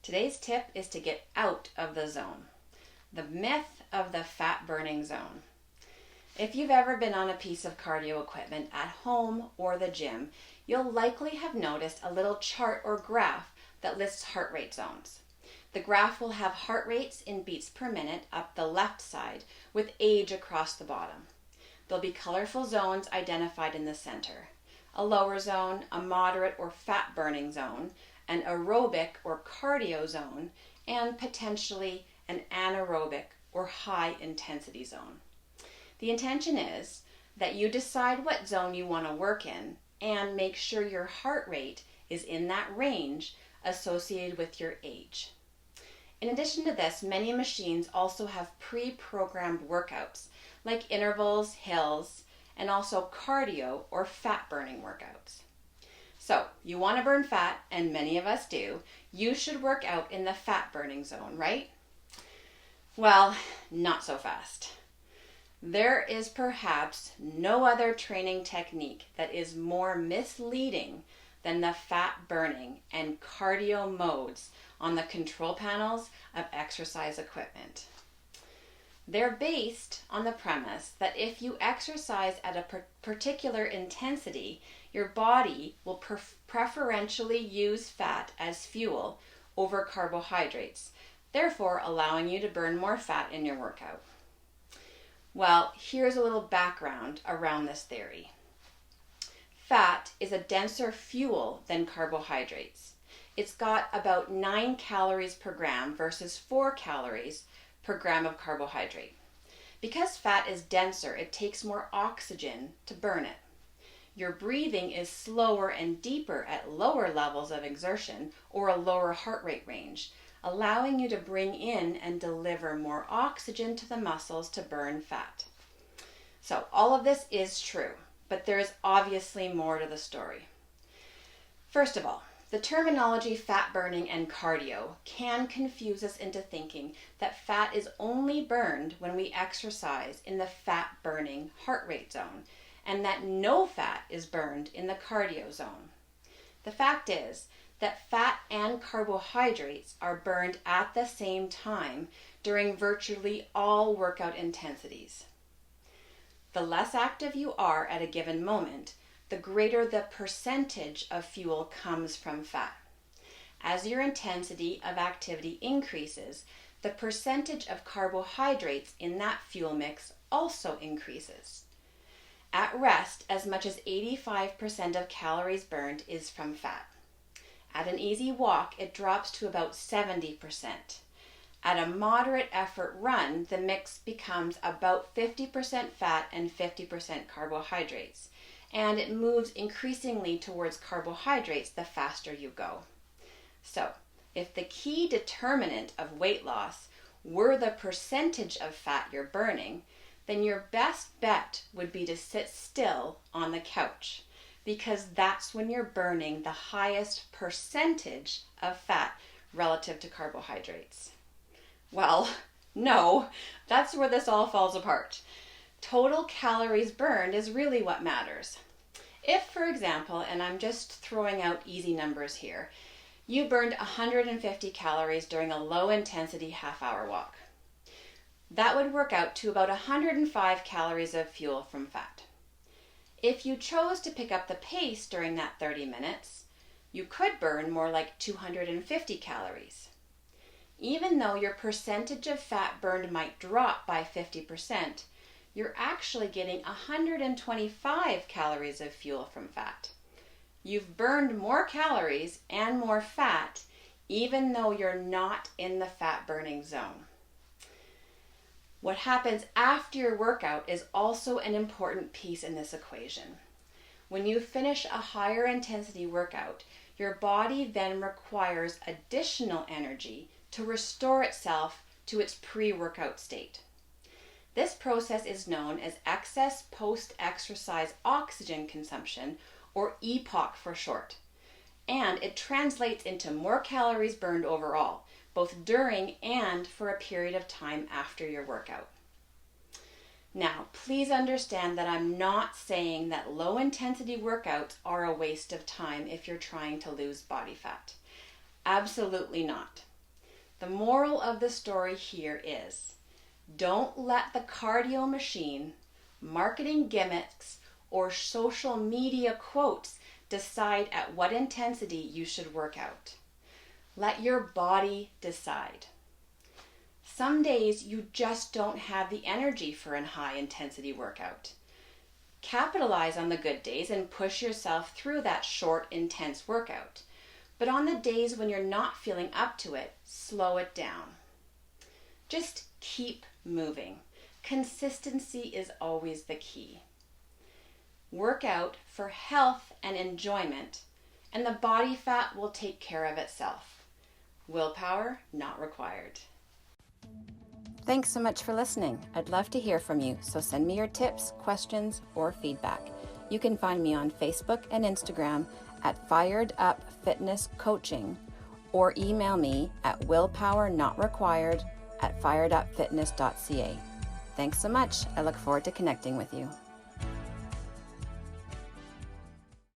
Today's tip is to get out of the zone. The myth of the fat burning zone. If you've ever been on a piece of cardio equipment at home or the gym, you'll likely have noticed a little chart or graph that lists heart rate zones. The graph will have heart rates in beats per minute up the left side with age across the bottom. There'll be colorful zones identified in the center. A lower zone, a moderate or fat burning zone, an aerobic or cardio zone, and potentially an anaerobic or high intensity zone. The intention is that you decide what zone you want to work in and make sure your heart rate is in that range associated with your age. In addition to this, many machines also have pre-programmed workouts like intervals, hills, and also cardio or fat burning workouts. So, you want to burn fat, and many of us do. You should work out in the fat burning zone, right? Well, not so fast. There is perhaps no other training technique that is more misleading than the fat burning and cardio modes on the control panels of exercise equipment. They're based on the premise that if you exercise at a particular intensity, your body will preferentially use fat as fuel over carbohydrates, therefore allowing you to burn more fat in your workout. Well, here's a little background around this theory. Fat is a denser fuel than carbohydrates. It's got about 9 calories per gram versus 4 calories per gram of carbohydrate. Because fat is denser, it takes more oxygen to burn it. Your breathing is slower and deeper at lower levels of exertion or a lower heart rate range, allowing you to bring in and deliver more oxygen to the muscles to burn fat. So all of this is true, but there is obviously more to the story. First of all, the terminology fat burning and cardio can confuse us into thinking that fat is only burned when we exercise in the fat burning heart rate zone, and that no fat is burned in the cardio zone. The fact is that fat and carbohydrates are burned at the same time during virtually all workout intensities. The less active you are at a given moment, the greater the percentage of fuel comes from fat. As your intensity of activity increases, the percentage of carbohydrates in that fuel mix also increases. At rest, as much as 85% of calories burned is from fat. At an easy walk, it drops to about 70%. At a moderate effort run, the mix becomes about 50% fat and 50% carbohydrates, and it moves increasingly towards carbohydrates the faster you go. So, if the key determinant of weight loss were the percentage of fat you're burning, then your best bet would be to sit still on the couch, because that's when you're burning the highest percentage of fat relative to carbohydrates. Well, no, that's where this all falls apart. Total calories burned is really what matters. If, for example, and I'm just throwing out easy numbers here, you burned 150 calories during a low-intensity half-hour walk, that would work out to about 105 calories of fuel from fat. If you chose to pick up the pace during that 30 minutes, you could burn more like 250 calories. Even though your percentage of fat burned might drop by 50%, you're actually getting 125 calories of fuel from fat. You've burned more calories and more fat, even though you're not in the fat burning zone. What happens after your workout is also an important piece in this equation. When you finish a higher intensity workout, your body then requires additional energy to restore itself to its pre-workout state. This process is known as excess post-exercise oxygen consumption, or EPOC for short, and it translates into more calories burned overall, both during and for a period of time after your workout. Now, please understand that I'm not saying that low-intensity workouts are a waste of time if you're trying to lose body fat. Absolutely not. The moral of the story here is, don't let the cardio machine, marketing gimmicks, or social media quotes decide at what intensity you should work out. Let your body decide. Some days you just don't have the energy for a high intensity workout. Capitalize on the good days and push yourself through that short, intense workout. But on the days when you're not feeling up to it, slow it down. Just keep moving. Consistency is always the key. Work out for health and enjoyment, and the body fat will take care of itself. Willpower not required. Thanks so much for listening. I'd love to hear from you, so send me your tips, questions, or feedback. You can find me on Facebook and Instagram at Fired Up Fitness Coaching, or email me at willpowernotrequired@firedupfitness.ca. Thanks so much. I look forward to connecting with you.